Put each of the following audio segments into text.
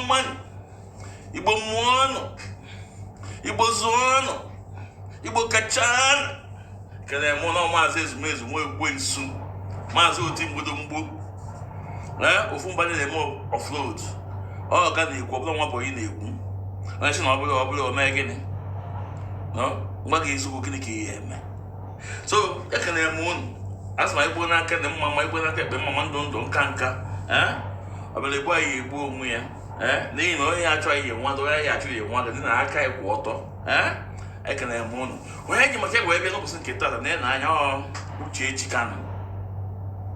man, Igbo Mono, Igbo Zono, Igbo Kachan, can I mono mazes mez win soon? Mazo Tim Budumbu, Ufumbani the more offload. Oh, can you go on one in the room? I should not be or Megan. No, what is cooking here? So, I can have moon. As my bona can the mamma, the mamma don't canker, I believe why you boom here. They know I try you one way actually wanted in a kayak water. I can have moon. When you must get away with the kitten, and then I know Uchi can.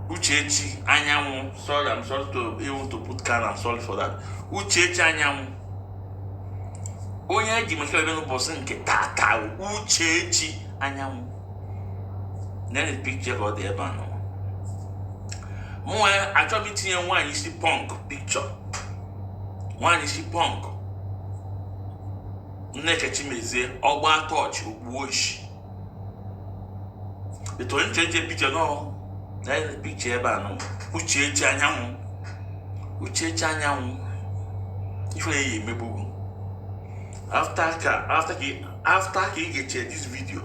Uchi, I sorry, I'm sorry to even to put can, I'm sorry for that. Uchi, I am. Oya you must have been a person, Ketata, Uchi, I am. Then the picture got the banner. More attributing Nwanyi Isi Punk picture. Nwanyi Isi Punk. Nneka Chimezie, Ogba touch, Ubuoshi. The 2020 picture no. Then the picture banner. Uche Chanyamu. Uche Chanyamu. If I mebu. After he get this video.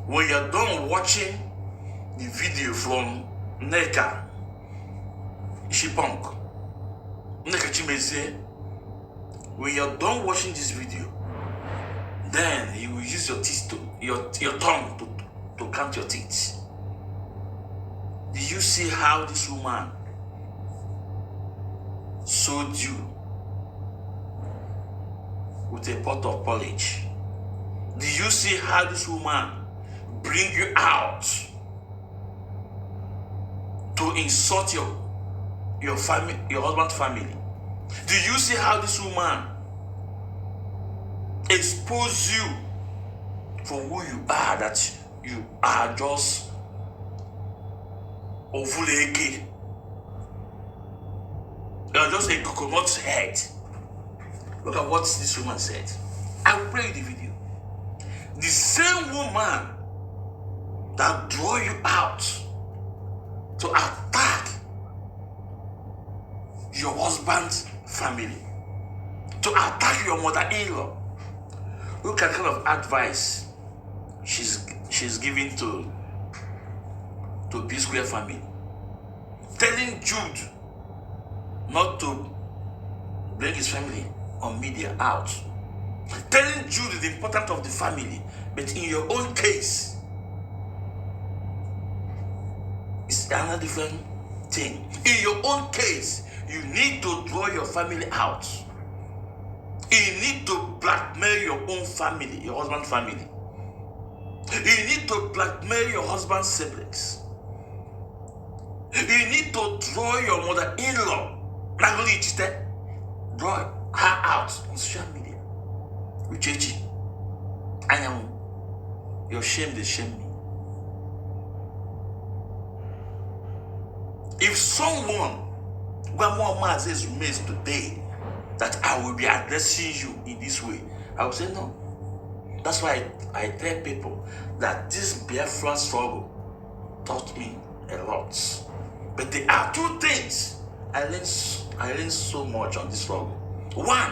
When you're done watching the video from Nneka Isi Punk, Nneka Chimezie, when you're done watching this video, then you will use your teeth your tongue to count your teeth. Did you see how this woman sold you with a pot of porridge? Did you see how this woman bring you out to insult your family, your husband's family? Do you see how this woman expose you for who you are, that you are just ovuleke? You are just a coconut head. Look at what this woman said. I will play the video. The same woman that draw you out to attack your husband's family, to attack your mother-in-law. Look at kind of advice she's giving to B Square family, telling Jude not to bring his family on media out, telling Jude the importance of the family, but in your own case, it's another different thing. In your own case, you need to draw your family out. You need to blackmail your own family, your husband's family. You need to blackmail your husband's siblings. You need to draw your mother-in-law, draw her out on social media. Uchechi, I am your shame, they shame me. If someone says today that I will be addressing you in this way, I will say no. That's why I tell people that this Biafra struggle taught me a lot. But there are two things I learned so much on this struggle. One,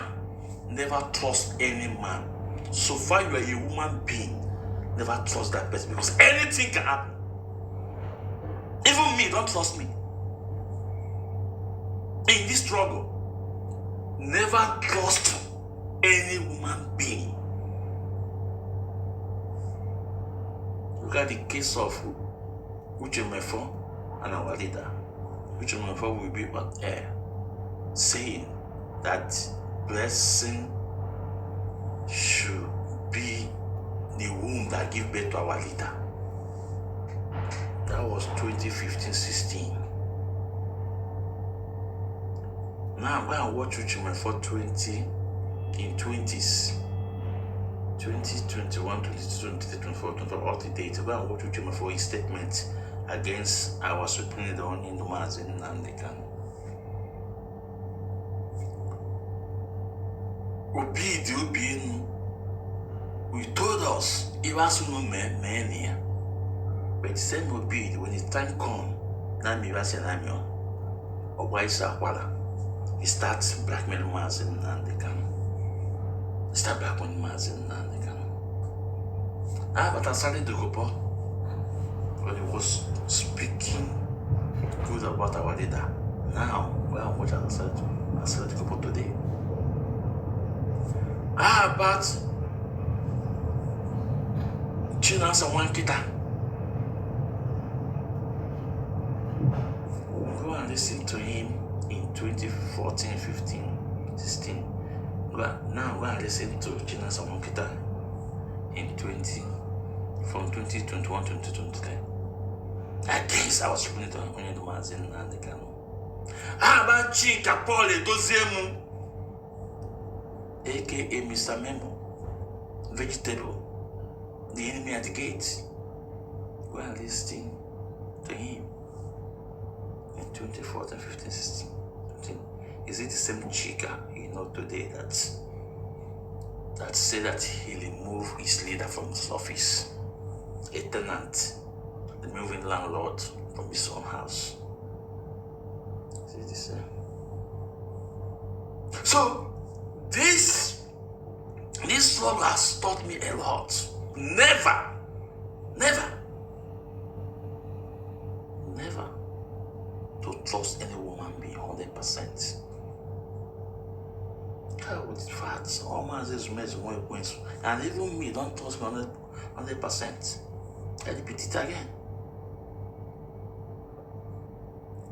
never trust any man. So far you are a human being, never trust that person, because anything can happen. Even me, don't trust me. In this struggle, never trust any human being. Look at the case of Uchemefo and our leader. Uchemefo will be on air saying that blessing should be the womb that gives birth to our leader. That was 2015-16. Now I'm going to watch Uchemefo 20s. 2021, 22, 23, 24, 25, all the dates. I'm going to watch Uchemefo his statement against our supreme leader in the Mazi Nnamdi Kanu. We told us it was no man here. But the same Obid, when the time comes, Nami was an amion, or why Sakwala. he starts blackmailing Mazi Nnamdi Kanu. He starts blackmailing Mazi Nnamdi Kanu. But I started to go when he was speaking good about our leader. Now, well, what I said to go today. But Chinasa Wankita. Go and listen to him in 2014, 15, 16. Now go and listen to Chinasa Wankita in from 2021 to 2023. Against I was reading to only the Mazi Nnamdi Kanu. But Chika Paul Dozemu, aka Mr. Memo, vegetable, the enemy at the gate. We are listening to him in 2014, 15, 16. Is it the same Chika today that said that he removed his leader from his office, a tenant, the moving landlord from his own house? Is it the same? So this song has taught me a lot. Never to trust any woman be 100%. With facts, all man says more points, and even me don't trust me 100%. I repeat it again,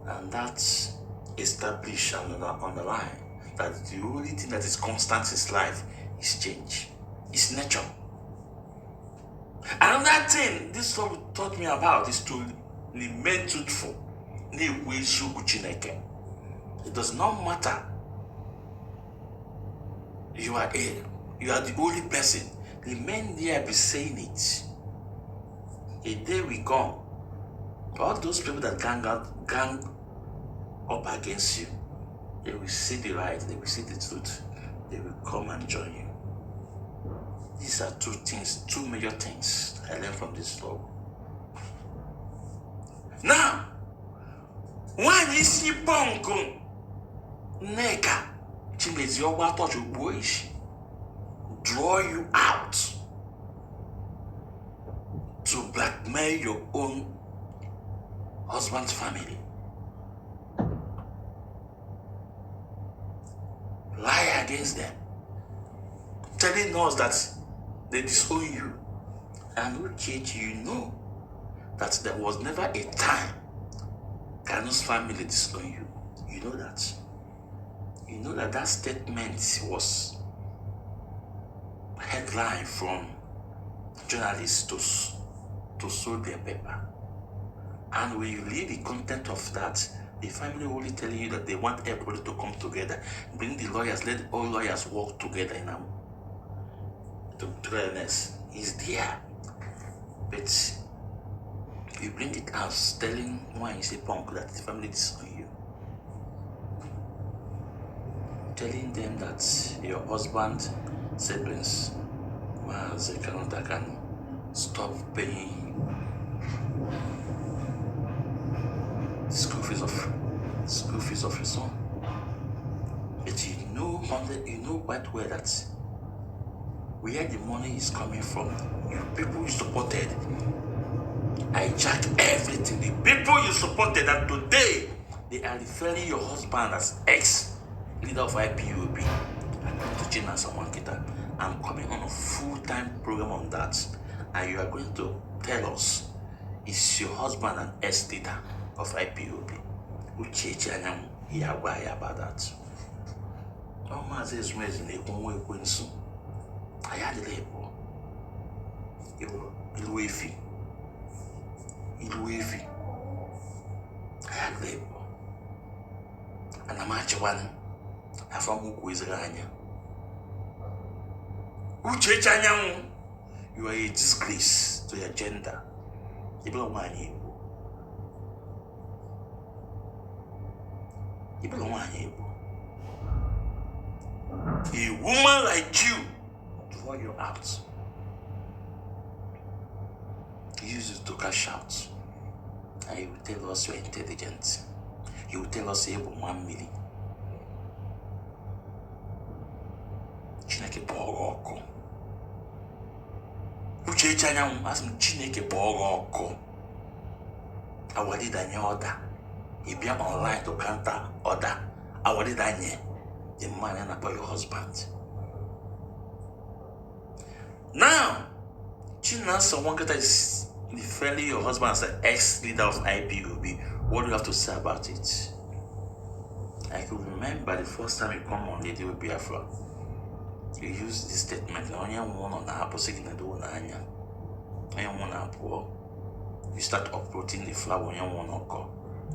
and that's established and underline that the only thing that is constant in life is change, is nature. Another thing this song taught me about is to remain truthful. It does not matter. You are the only person. Remain there, be saying it. A day we come, all those people that gang up against you, they will see the right, they will see the truth, they will come and join you. These are two major things I learned from this vlog. Now, Nwanyi Isi Punk, Nneka Chimezie draw you out to blackmail your own husband's family. Lie against them, telling us that they disown you. And you know that there was never a time Kanu's family disown you. You know that. You know that statement was headline from journalists to sow their paper. And when you read the content of that, the family will only tell you that they want everybody to come together, bring the lawyers, let all lawyers work together in togetherness. Is there, but you bring it out telling Nwanyi Isi Punk that the family disown you, telling them that your husband siblings can stop paying school fees of your son. But you know quite well that where the money is coming from, you people you supported hijack everything. The people you supported, that today they are referring your husband as ex-leader of IPOB and to Chinasa Wankita. I'm coming on a full-time program on that, and you are going to tell us, is your husband an ex-leader of IPOB? About that. Oh, my says, I had the label. Iluefi. I had the label. And I'm actually one. I found who is Ranya. You are a disgrace to your gender. You belong money. You belong money. A woman like you, draw you out. Use it to cash out. And you will tell us you're intelligent. You will tell us you're able 1 million. Chanyan as Chineke Boroko. I did any order. He be online to counter order. I did any the man and about your husband. Now, China someone that is defending your husband as an ex-leader of IPOB. What do you have to say about it? I could remember the first time you come on Lady with Biafra. You use this statement. You start uprooting the flower when you want to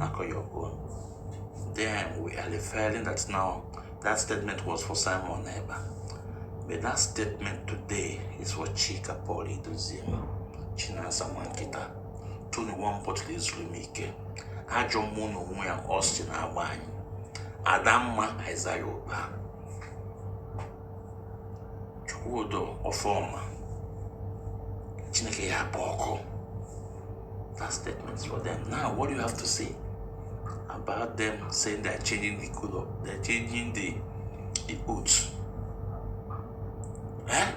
call your own. Then we are referring that now that statement was for Simon Neba. But that statement today is for Chika Poli Duzima. China Saman Kita. 21 Portuguese Lumike. Ajo Mono Wyan Austin Awani. Adama Isayoba. Chudo or former. Chineke Yapoko. That statements for them. Now, what do you have to say about them saying they're changing the color, they're changing the oath?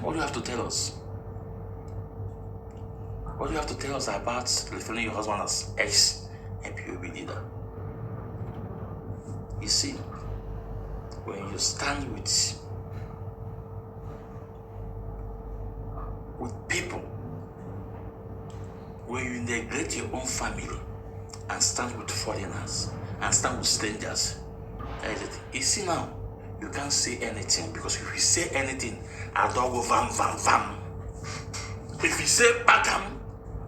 What do you have to tell us? What do you have to tell us about referring your husband as ex-MPOB leader? You see, when you stand with people, when you neglect your own family and stand with foreigners and stand with strangers, you see now, you can't say anything, because if you say anything, I don't go vam vam vam. If you say pakam,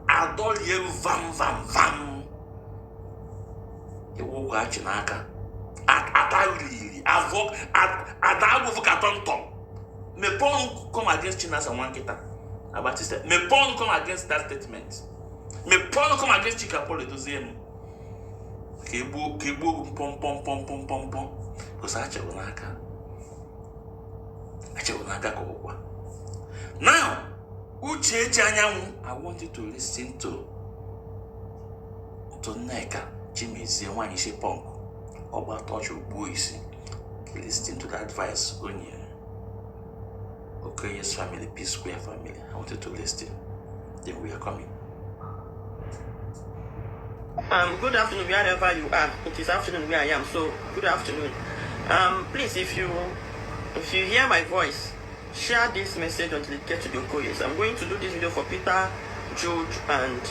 I don't hear vam vam vam. You will watch in Aka. Me pon come against China and one kita about this. Me pon come against that statement. Me pon come against Chika Pole to see him. Kebu pom pom pom pom pom pom. Because I check Naka. Now, Uche Janyamu, I want you to listen to Nneka Chimezie, Nwanyi Isi Punk, about touch of boys. Listen to the advice on you. Okay, yes, family, Peace Square family. I want you to listen. Then we are coming. Good afternoon, wherever you are. It is afternoon where I am, so good afternoon. Please, if you hear my voice, share this message until it gets to the Okoyes. I'm going to do this video for Peter, Jude, and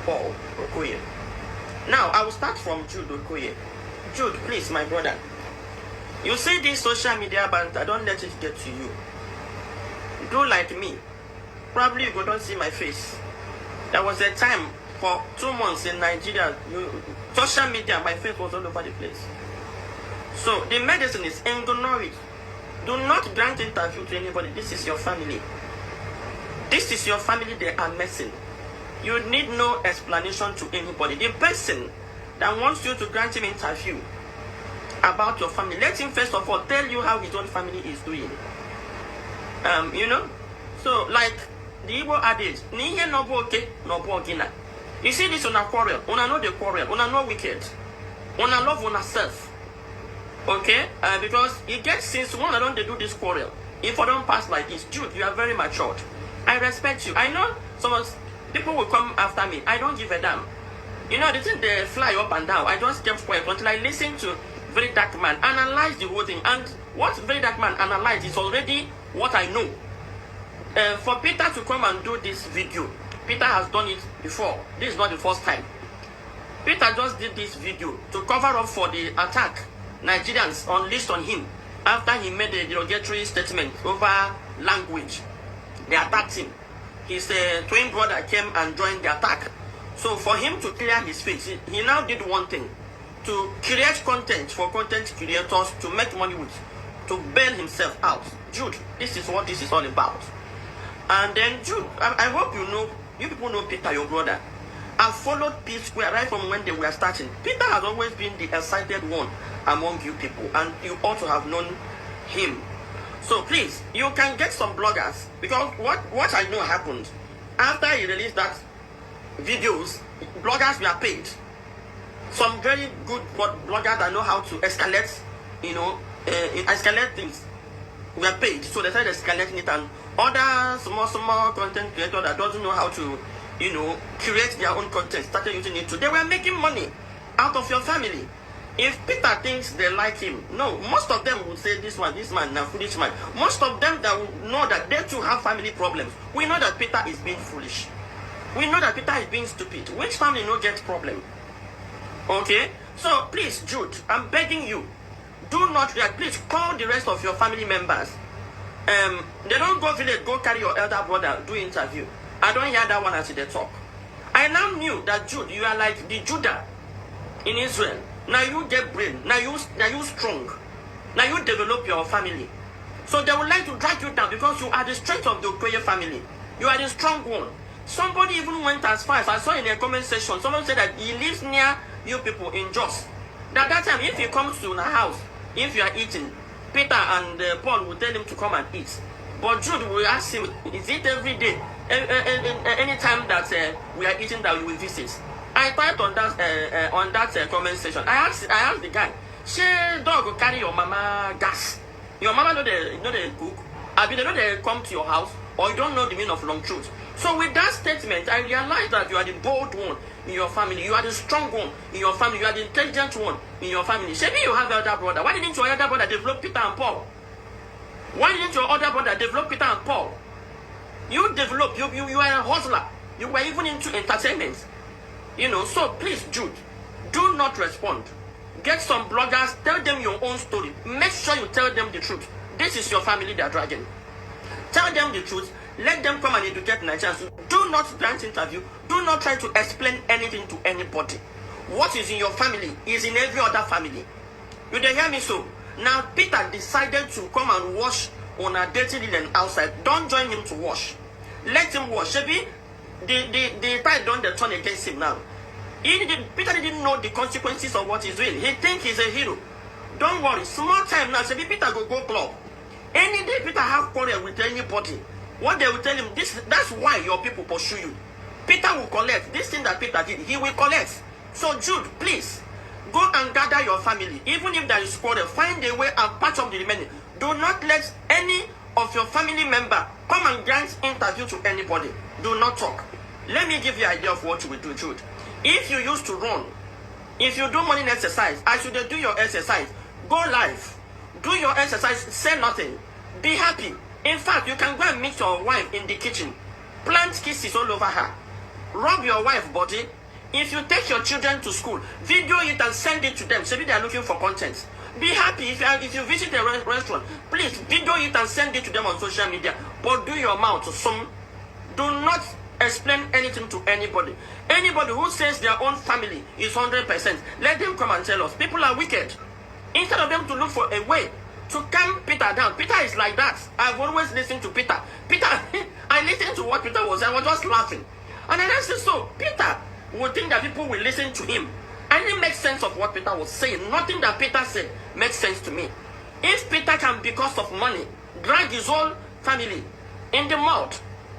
Paul Okoye. Now, I will start from Jude Okoye. Jude, please, my brother. You see this social media banter, don't let it get to you. Do like me. Probably you don't see my face. There was a time for 2 months in Nigeria, social media, my face was all over the place. So the medicine is ignore it. Do not grant interview to anybody. This is your family. This is your family they are messing. You need no explanation to anybody. The person that wants you to grant him interview about your family, let him first of all tell you how his own family is doing. You know? So like the Igbo adage, Nihe no bo okay, no bo gina. You see this on a quarrel. Una know the quarrel. Una know wicked. Una love una self. Okay? Because it gets since one I don't do this quarrel. If I don't pass like this, Jude, you are very matured. I respect you. I know some people will come after me. I don't give a damn. You know, the thing they fly up and down. I just kept quiet until I listened to Very Dark Man analyze the whole thing. And what Very Dark Man analyzed is already what I know. For Peter to come and do this video, Peter has done it before. This is not the first time. Peter just did this video to cover up for the attack Nigerians unleashed on him after he made a derogatory statement over language. They attacked him. His twin brother came and joined the attack. So for him to clear his face, he now did one thing. To create content for content creators to make money with. To bail himself out. Jude, this is what this is all about. And then Jude, I hope you know, you people know Peter, your brother. I've followed Peace Square right from when they were starting. Peter has always been the excited one among you people, and you ought to have known him. So please, you can get some bloggers, because what I know happened after he released that videos, bloggers were paid. Some very good bloggers that know how to escalate, escalate things. We are paid, so they started escalating it, and other small content creator that doesn't know how to, create their own content started using it too. They were making money out of your family. If Peter thinks they like him, no, most of them will say this man, now foolish man. Most of them that will know that they too have family problems. We know that Peter is being foolish. We know that Peter is being stupid. Which family no get problem? Okay? So please, Jude, I'm begging you, do not react. Please call the rest of your family members. They don't go village, go carry your elder brother, do interview. I don't hear that one as they talk. I now knew that Jude, you are like the Judah in Israel. Now you get brain. Now you strong. Now you develop your family. So they would like to drag you down because you are the strength of the Okoye family. You are the strong one. Somebody even went as far as I saw in a comment section. Someone said that he lives near you people in Jos. That time, if he comes to the house, if you are eating, Peter and Paul will tell him to come and eat. But Jude will ask him, is it every day? Any time that we are eating that we will visit? I typed on that comment section. I asked the guy, "She dog will carry your mama gas? Your mama know they cook? I mean, they know they come to your house, or you don't know the meaning of long truth." So with that statement, I realized that you are the bold one in your family. You are the strong one in your family. You are the intelligent one in your family. Maybe you have elder brother. Why didn't your elder brother develop Peter and Paul? Why didn't your other brother develop Peter and Paul? You develop. You are a hustler. You were even into entertainment. So please, Jude, do not respond. Get some bloggers, tell them your own story. Make sure you tell them the truth. This is your family they are dragging. Tell them the truth. Let them come and educate Nigerians. Do not grant interview. Do not try to explain anything to anybody. What is in your family is in every other family. You don't hear me so? Now Peter decided to come and wash on a dirty linen outside. Don't join him to wash. Let him wash. Maybe the tide don't turn against him now. Peter didn't know the consequences of what he's doing. He thinks he's a hero. Don't worry. Small time now. Maybe Peter go club. Any day Peter have quarrel with anybody, what they will tell him, that's why your people pursue you. Peter will collect. This thing that Peter did, he will collect. So Jude, please, go and gather your family. Even if there is quarrel, find a way and patch up the remaining. Do not let any of your family member come and grant interview to anybody. Do not talk. Let me give you an idea of what you will do, Jude. If you used to run, if you do morning exercise, I should do your exercise. Go live. Do your exercise. Say nothing. Be happy. In fact, you can go and meet your wife in the kitchen. Plant kisses all over her. Rub your wife's body. If you take your children to school, video it and send it to them. Maybe they are looking for content. Be happy. If you visit a restaurant, please video it and send it to them on social media. But do your mouth to some. Do not explain anything to anybody. Anybody who says their own family is 100%, let them come and tell us. People are wicked. Instead of them to look for a way to calm Peter down. Peter is like that. I've always listened to Peter. I listened to what Peter was saying. I was just laughing. And then I said, so Peter would think that people will listen to him. I didn't make sense of what Peter was saying. Nothing that Peter said makes sense to me. If Peter can, because of money, drag his whole family in the mud,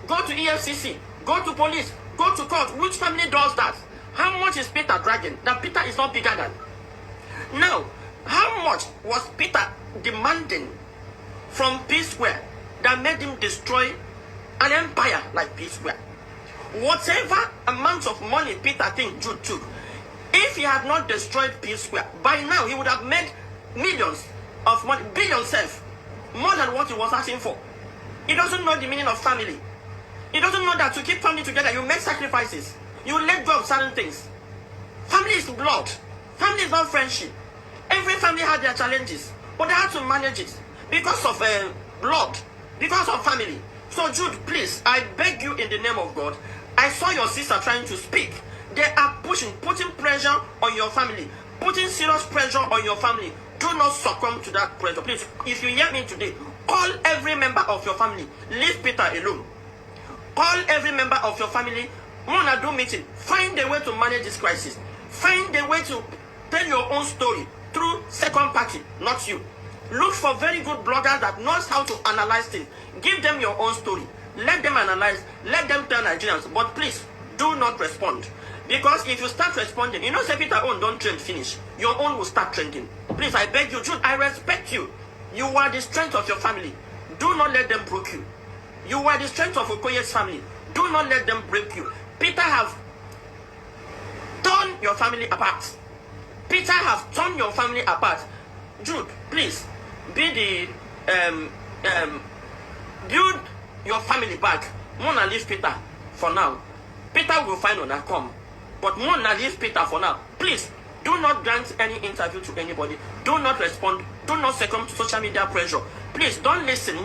go to EFCC, go to police, go to court, which family does that? How much is Peter dragging? That Peter is not bigger than. Now, how much was Peter demanding from P Square that made him destroy an empire like P Square? Whatever amount of money Peter thinks Jude took, if he had not destroyed P Square, by now he would have made millions of money, billions self, more than what he was asking for. He doesn't know the meaning of family. He doesn't know that to keep family together, you make sacrifices. You let go of certain things. Family is blood. Family is not friendship. Every family had their challenges, but they had to manage it because of blood, because of family. So Jude, please, I beg you in the name of God, I saw your sister trying to speak. They are putting pressure on your family, putting serious pressure on your family. Do not succumb to that pressure. Please, if you hear me today, call every member of your family. Leave Peter alone. Call every member of your family. Wanna do meeting. Find a way to manage this crisis. Find a way to tell your own story through second party, not you. Look for very good bloggers that knows how to analyze things. Give them your own story. Let them analyze. Let them tell Nigerians. But please, do not respond. Because if you start responding, you know, say Peter own don't trend finish. Your own will start trending. Please, I beg you, Jude, I respect you. You are the strength of your family. Do not let them break you. You are the strength of Okoye's family. Do not let them break you. Peter have torn your family apart. Peter have torn your family apart. Jude, please, be the build your family back. Mona leave Peter for now. Peter will find on a come. But Mona leave Peter for now. Please, do not grant any interview to anybody. Do not respond. Do not succumb to social media pressure. Please, don't listen.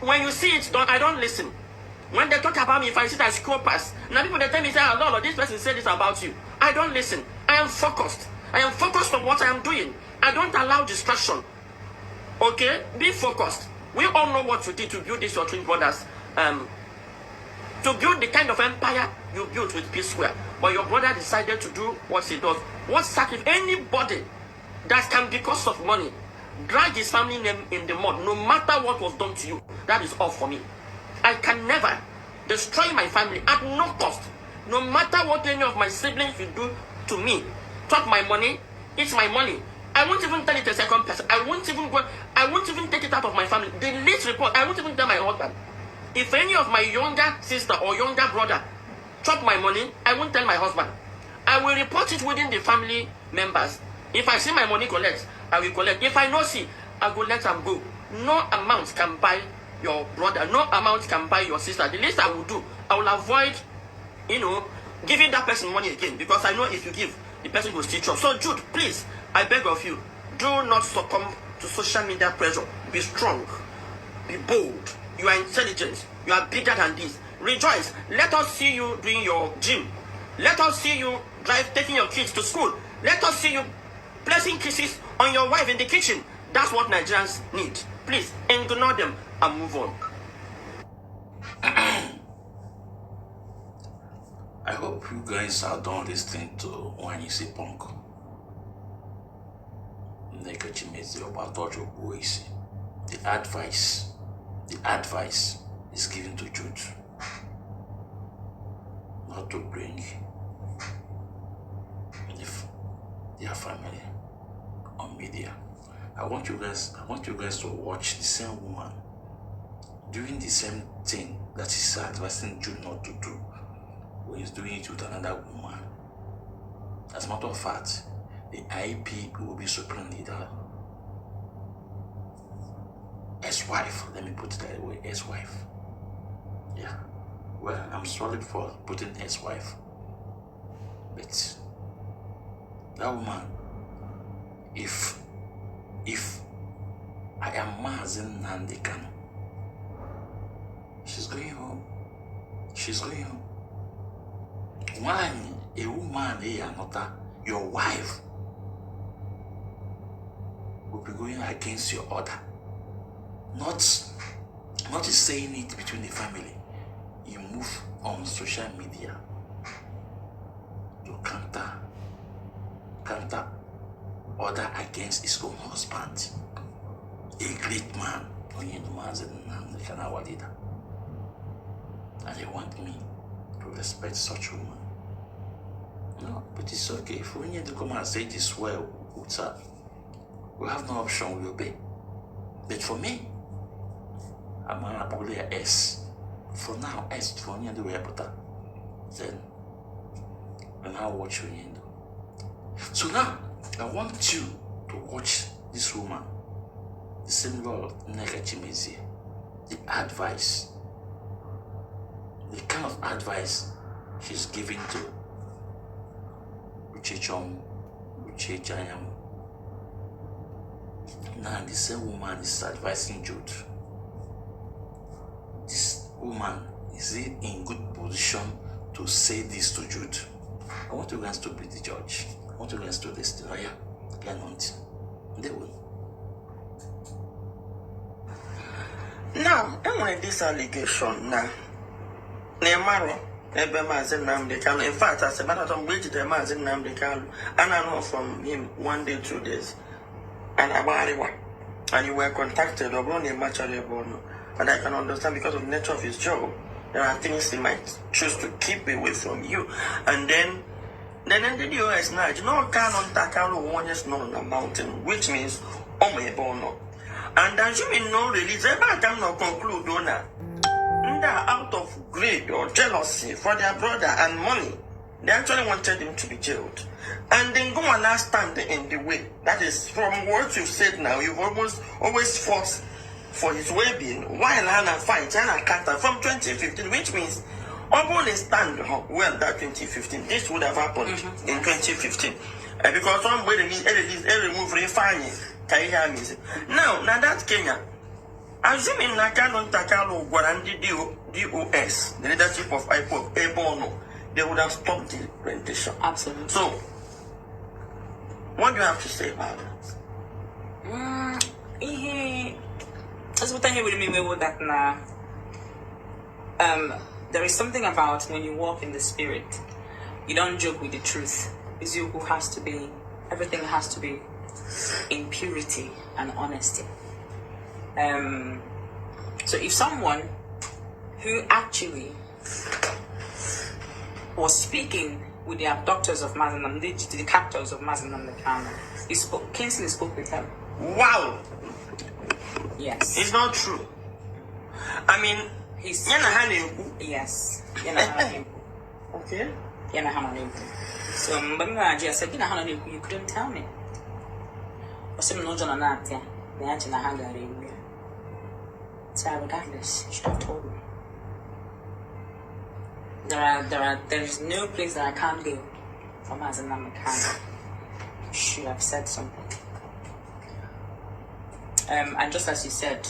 When you see it, I don't listen. When they talk about me, if I see that scroll pass, now people they tell me, say, oh, Lord, this person said this about you. I don't listen. I am focused. I am focused on what I am doing. I don't allow distraction. Okay? Be focused. We all know what you did to build this, your twin brothers. To build the kind of empire you built with P Square. But your brother decided to do what he does. What sacrifice? Anybody that can, because of money, drag his family name in the mud, no matter what was done to you, that is all for me. I can never destroy my family at no cost. No matter what any of my siblings will do to me. Talk my money, it's my money. I won't even tell it a second person. I won't even take it out of my family. The least report, I won't even tell my husband. If any of my younger sister or younger brother chop my money, I won't tell my husband. I will report it within the family members. If I see my money collect, I will collect. If I no see, I will let them go. No amount can buy your brother. No amount can buy your sister. The least I will do, I will avoid, giving that person money again. Because I know if you give, the person will still chop. So Jude, please, I beg of you, do not succumb to social media pressure. Be strong. Be bold. You are intelligent. You are bigger than this. Rejoice. Let us see you doing your gym. Let us see you taking your kids to school. Let us see you placing kisses on your wife in the kitchen. That's what Nigerians need. Please, ignore them and move on. I hope you guys are done listening to Nwanyi Isi Punk. Nneka Chimezie about Nwanyi Isi. The advice is given to Jude, not to bring their family on media. I want you guys to watch the same woman doing the same thing that is advising Jude not to do, when he's doing it with another woman. As a matter of fact, the IP will be supreme leader. Ex-wife, let me put it that way, ex-wife. Yeah. Well, I'm sorry for putting ex-wife. But that woman, if I am Mazen Nandekano, she's going home. She's going home. When a woman, your wife, will be going against your order. Not just saying it between the family. You move on social media to counter order against his own husband. A great man, and they want me to respect such woman. No, but it's okay. If we need to come and say this well, we have no option, we obey. But for me, I'm probably a S. For now, S for me, the way I put. Then, and I'll watch you. So now, I want you to watch this woman, the symbol of Nneka Chimezie, the advice, the kind of advice she's giving to Uchechanyam. Now, the same woman is advising Jude. This woman is in good position to say this to Jude. I want you guys to be the judge. I want you guys to listen. Oh yeah, cannot. They will. Now, I want this allegation now. Neymar, in fact, as a matter of which the man and I know from him 1 day, 2 days, and you were contacted or only much and I can understand because of the nature of his job, there are things he might choose to keep away from you. And then the US now, you know, can't on Takalo one is not on a mountain, which means oh my bono. And assuming no release, everybody can not conclude donor. Out of greed or jealousy for their brother and money, they actually wanted him to be jailed. And then go and stand in the way. That is from what you've said now. You've always fought for his well-being while Hannah fight Hannah Carter from 2015, which means only stand well that 2015. This would have happened in 2015 because somebody remove refining. Now that's Kenya. Assuming Nakano Takalo Guarandi DOS, the leadership of IPOP, Ebono, they would have stopped the rendition. Absolutely. So, what do you have to say about it? That's what I hear with me with that now. There is something about when you walk in the spirit, you don't joke with the truth. It's you who has to be, everything has to be in purity and honesty. So if someone who actually was speaking with the abductors of Mazen, the captors of Mazen Namdekano, Kingsley spoke with them. Wow! Yes. It's not true. I mean, he's... Yes. Okay. So, but I said, you couldn't tell me. So regardless, you should have told me. There is no place that I can't go from as a Namdekano. You should have said something. And just as you said,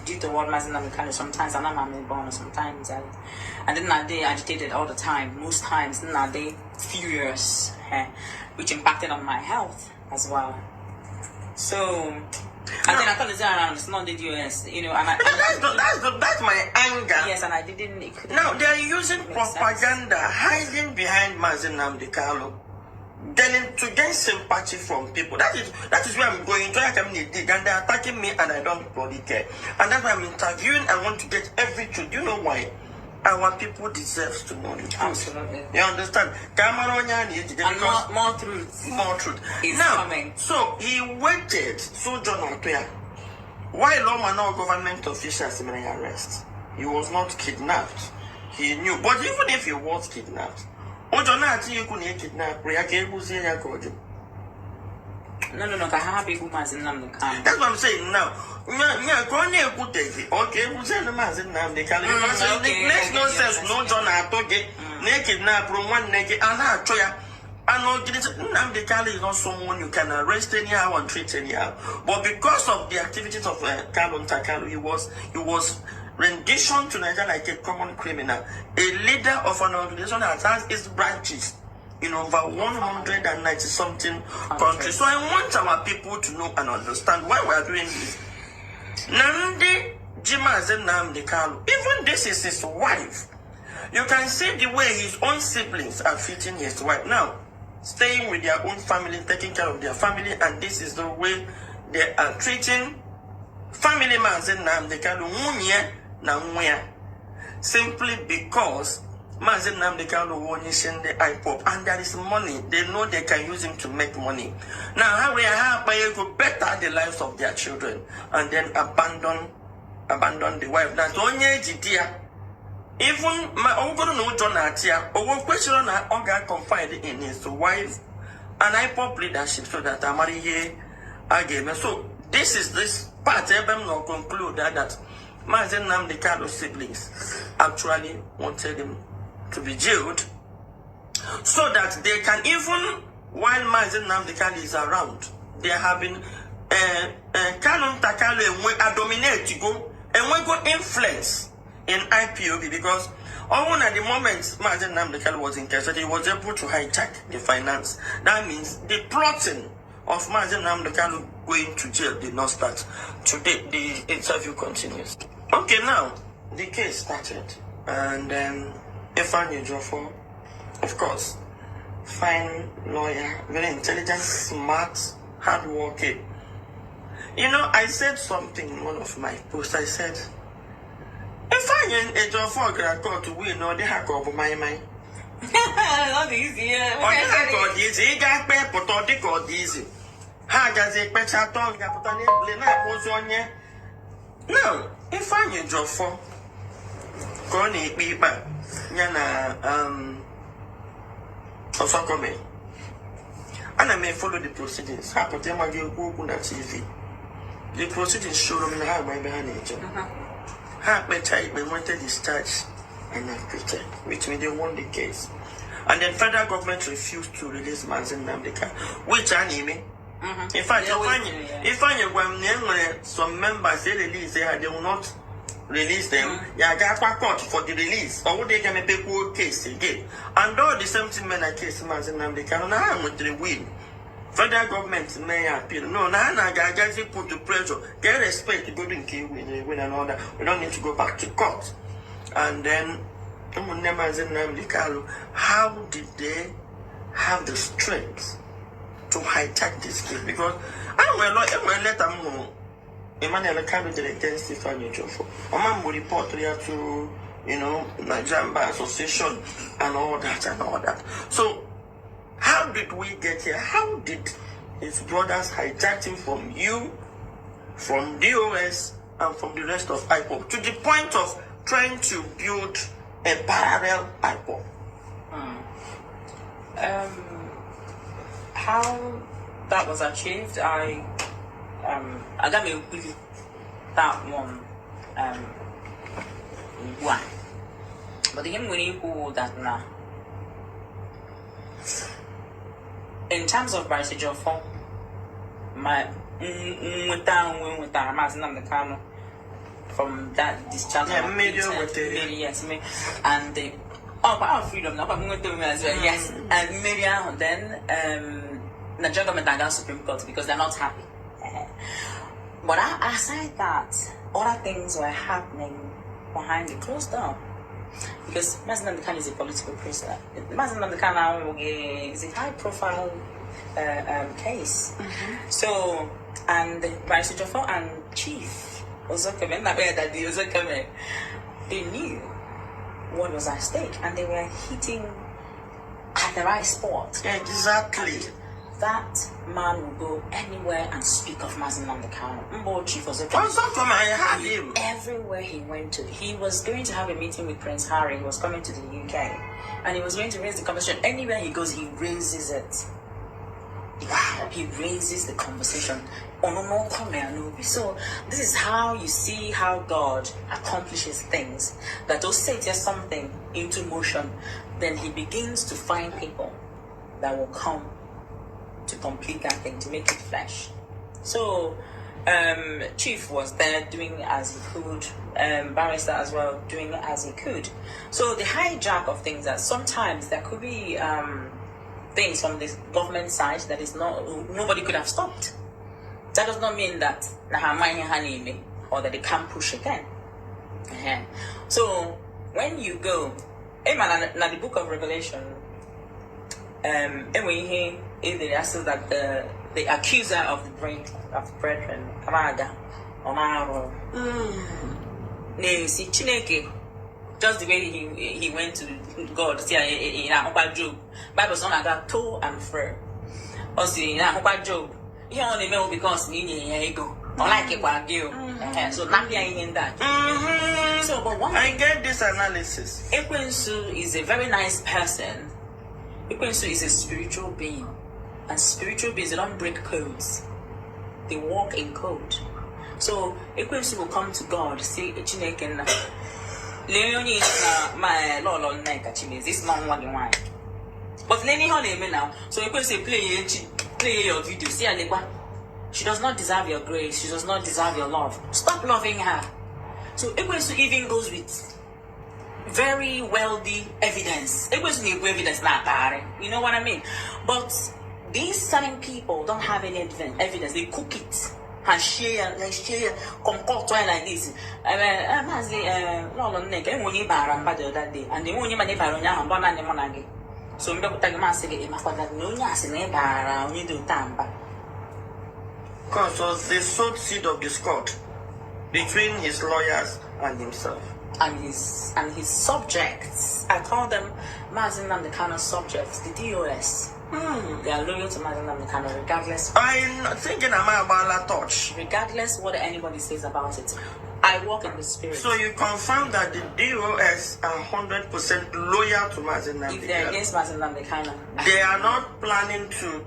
due to what Mazen Namdekano, sometimes I'm born, sometimes and then they agitated all the time, most times, then they furious, which impacted on my health as well. So, and then I thought it's not the US, you know, and that's my anger. Yes, and I didn't. Now they are using propaganda, hiding behind Mazen Namdekano, to gain sympathy from people. That is where I'm going to. And they're attacking me, and I don't bloody care. And that's why I'm interviewing. I want to get every truth. Do you know why? Our people deserves to know the truth. Absolutely. You understand? And more truth. More truth. Is now, coming. So he waited. So John Otoya, while all government officials were arrested, he was not kidnapped. He knew. But even if he was kidnapped, No, I have big women in Namdekano. that's what I'm saying now. Okay, who's in the Mazen Namdekano? It makes no sense. No John Atoge, naked now from one naked and I try. I know Namdekano is not someone you can arrest anyhow and treat anyhow. But because of the activities of Kalon Takalo, he was rendition to Nigeria like a common criminal, a leader of an organization that has its branches in over 190 something countries. So I want our people to know and understand why we are doing this. Nandi Jimazen Namdekano, even this is his wife. You can see the way his own siblings are treating his wife now, staying with their own family, taking care of their family, and this is the way they are treating family Mazen Namdekano simply because Mazen Namdekano won the IPOP and there is money. They know they can use him to make money. Now how we could better the lives of their children and then abandon the wife. That's only dear. Even my uncle no John Atia, or question on confide in his wife and IPOP leadership so that I marry here again. So this part I'm not conclude that Mazen Namdekano siblings actually wanted him to be jailed so that they can, even while Mazen Namdekano is around, they are having Kalon Takalo and dominate to go and we go influence in IPOB because all at the moment Mazen Namdekano was in custody, he was able to hijack the finance. That means the plotting of Mazen Namdekano going to jail did not start. Today the interview continues. Okay, now the case started, and Nwanyi Isi, of course, fine lawyer, very intelligent, smart, hardworking. You know, I said something in one of my posts. I said, Nwanyi Isi got called to win, or they have called my mind. Not easy, yeah. Or they have called easy. He got paid, but they called easy. Ha gazi ekpecha atọ ga-apụta n'ebule na-akpọzi onye. Now, if anyị jọfọ ka ọ na-ekpe ikpe ya na Osokome, ana m follow the proceedings. Ha pụta ịmaghị ekwu okwu na TV. The proceedings show me na ha agba ebe ha na-eje. Ha kpecha ikpe nweta discharge and acquitted, which means they won the case. And then federal government refused to release Mazi Nnamdi Kanu, which anime. In fact, if I some members they release, they will not release them. Yeah, got court for the release. Or would they can make a case again? And all the same thing, men are case Mazi Nnamdi Kanu. Now I'm with the win. Federal government may appeal. No, now guys put the pressure. Get respect. Go to win and all that. We don't need to go back to court. And then, how did they have the strength to hijack this case? Because I will let them know. Emmanuel candidate against Stefani Jofo. I'm going to report here to, Nigerian Bar Association and all that. So, how did we get here? How did his brothers hijack him from you, from DOS, and from the rest of IPOP to the point of trying to build a parallel IPOP? How that was achieved, I got me with that one. One, but the game we who that now. In terms of Barisi Jofo, my from that discharge, yes, me, and the our freedom. Now I'm going to as well, yes, and maybe then the government and Supreme Court because they're not happy. But aside that, other things were happening behind the closed door. Because Mazi Nnamdi Kanu is a political prisoner. Mazi Nnamdi Kanu is a high-profile case. So, and Barisi Jofo and Chief Osokome, they knew what was at stake, and they were hitting at the right spot. Exactly. That man will go anywhere and speak of Mazi Nnamdi Kanu. Chief Osokome. I had him. Everywhere he went to, he was going to have a meeting with Prince Harry. He was coming to the UK, and he was going to raise the conversation. Anywhere he goes, he raises it. Wow, he raises the conversation. So this is how you see how God accomplishes things. That will set something into motion, then he begins to find people that will come to complete that thing, to make it flesh. So Chief was there doing as he could, Barrister as well doing as he could. So the hijack of things, that sometimes there could be things from the government side that is nobody could have stopped. That does not mean that or that they can't push again. So when you go, now the book of Revelation, that the accuser of the brethren, just the way he went to God, see, Job, Bible son got to and fro. Or see, Job, he only know because he go. Like it while you. So not in that. So, but one I get this analysis. Ekwensu is a very nice person. Ekwensu is a spiritual being. And spiritual beings, they don't break codes. They walk in code. So Ekwensu will come to God, say, Chineke, Leonie is my Lord Nneka Chimezie. This is not one. But Lenny Honey now. So Ekwensu play your video. See Alekwa. She does not deserve your grace. She does not deserve your love. Stop loving her. So Ekwensu even goes with very wealthy evidence. Ekwensu need evidence now, you know what I mean? But these certain people don't have any evidence. They cook it and share, concoct like this. I say, Lord Nneka, when you bar and bad that day, and the only man ever on your banana monagi. So I'm not going to say, my father, no, yes, and a bar, you do tampa. Because was the sowed seed of discord between his lawyers and himself. And his subjects. I call them Mazi Nnamdi Kanu subjects, the DOS. They are loyal to Mazen Namdekano regardless. I'm thinking I'm about a touch. Regardless what anybody says about it. I walk in the spirit. So you confirm that the DOS are 100% loyal to Mazen Namdekano? If they're against Mazen Namdekano. They are not planning to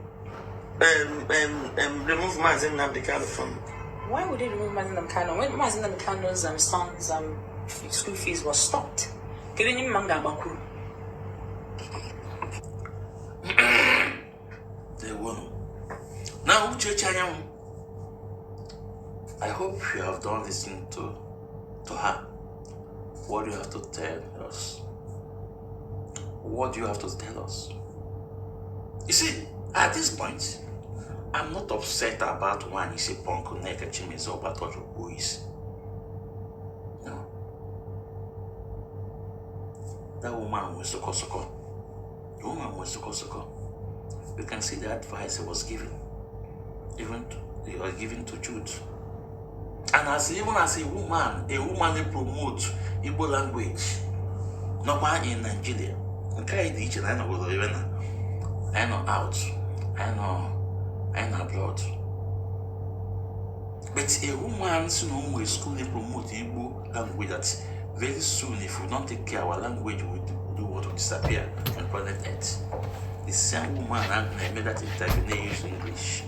remove Mazen Namdekano from. Why would they remove Mazen Namdekano? When Mazen Namdekano's son's school fees was stopped. They won. Now, I hope you have done listening to her. What do you have to tell us? What do you have to tell us? You see, at this point, I'm not upset about Nwanyi Isi Punk, Nneka Chimezie, or Batojo boys. No. That woman was soko. The woman was soko. You can see the advice he was given. He was given to Jude. And even as a woman who promotes Igbo language, not in Nigeria. Okay, I know out, I know abroad. But a woman who is schooling promote Igbo language that very soon, if we don't take care, our language will do what will disappear on planet Earth. The same woman I made that interview, they use English.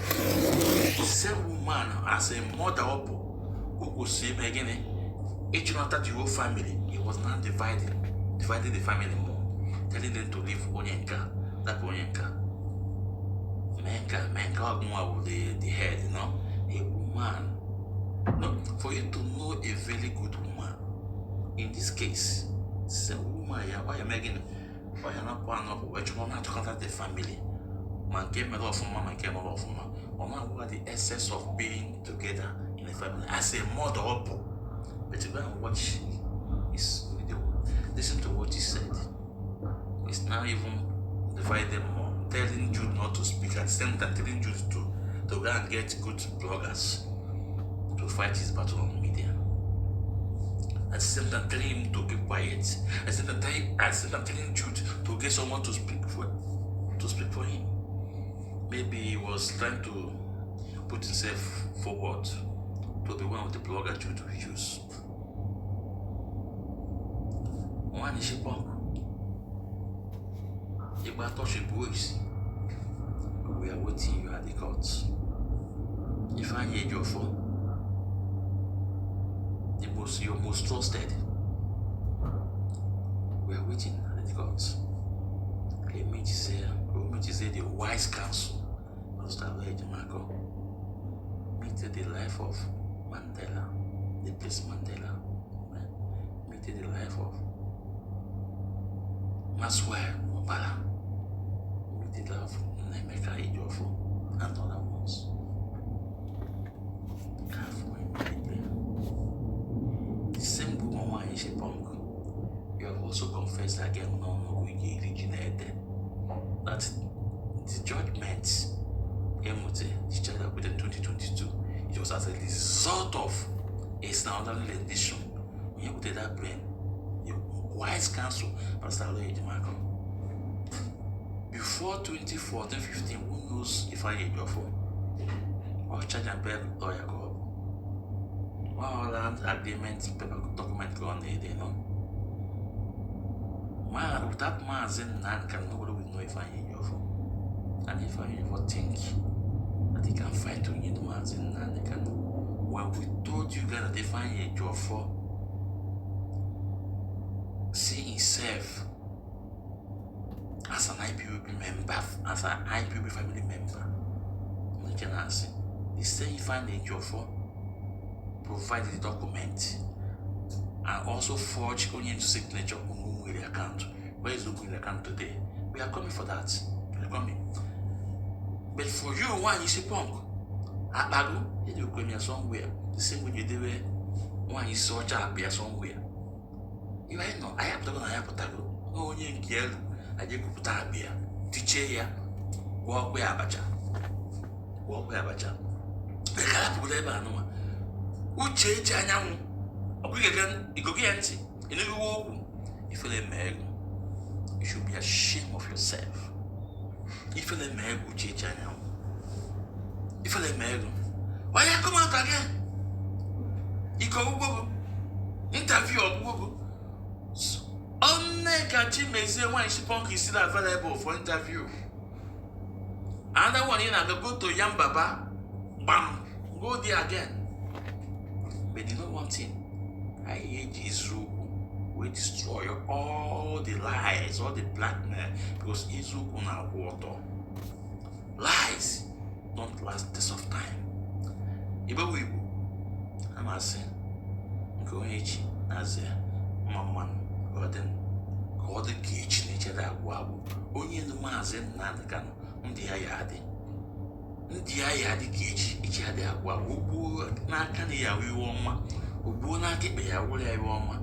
The same woman as a mother who could see me again, each not that the whole family, it was not dividing the family more, telling them to leave Onyenka, that Onyenka. Menka with the head, you know, a woman. No, for you to know a very good woman, in this case, same woman, why you're making, why you're not part of which one to contact the family. Man came a lot from man came a lot from man. Or man what the essence of being together in a family as a mother up. But you go and watch his video, listen to what he said. It's now even divided them more, telling Jude not to speak, at the same time telling Jude to go and get good bloggers to fight his battle on media. At the same time telling him to keep quiet. At the same time telling Jude to get someone to speak for him. Maybe he was trying to put himself forward to be one of the bloggers Jude will use. Nwanyi Isi Punk. You got touch your boys. We are waiting you at the courts. If I need your phone, your most trusted. We are waiting at the courts. Let say the wise counsel. Pastor Marco meted the life of Mandela, the place Mandela, meted the life of Maswell Obala, meted the life of Nneka Ijofo, and other ones. The same woman Nwanyi Isi Punk, you have also confessed again that the judgment within 2022, it was as a result of a standard edition. When you put that brain, the wise counsel, Pastor Marco. Before 2014-15, who knows if I get your phone? Or charge and pay lawyer go up? Well, land agreement paper document go on there, you know. Man, without Mazen Namdekano, nobody will know if I get your phone. And if I ever think that he can fight to need Mazen Namdekano, when we told you guys that they find a job for, see himself as an IPOB member, as an IPOB family member, you can ask. They say he find a job for, provide the document, and also forge Onyen's signature on Umwele account. Where is the Umwele account today? We are coming for that. We are coming. But for you, Nwanyi Isi Punk, Abago, you will come here somewhere. The same way you do it, Nwanyi Isi Punk somewhere. You know, I have to go and I have to go. Oh, you can't. I just go to Abia. Teacher here. Walk where Abacha. The cat will ever know. Uche Janyamu. Again, you go get empty. You know, if you're a man, you should be ashamed of yourself. if you let me go chichanya. If you let me go, why you come out again? You go interview or go. Nneka Chimezie Nwanyi Isi Punk is still available for interview. Another one in and go to Yambaba, bam, go there again. But you know one thing, I hate Israel will destroy all the lies, all the blackmail, because Israel na water. Lies don't last this of time. Ibo I'm asking, go each as a man, God the cage nature that wow, only in the Mazin Nankan, the Ayadi. The Ayadi cage, each had a wow, Nakania, we warm. Ubuna get me a woolly woman,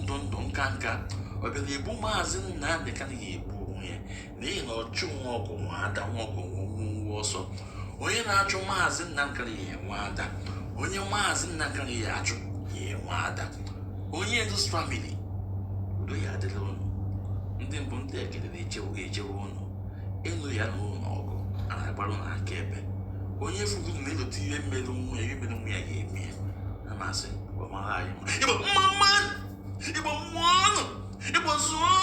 don't canka, or the boomazin nan the canny boom here. They no chew walk on one, don't walk on also. When you're not your mazin nankali, wanda. When your mazin nankali, ye wanda. Only in this family. Do you have the loan? Then don't take it, the Joe. In the young ogo, and I balloon I kept it. When you food melody and melon, you been gave me. I'm asking. It was one. It was one.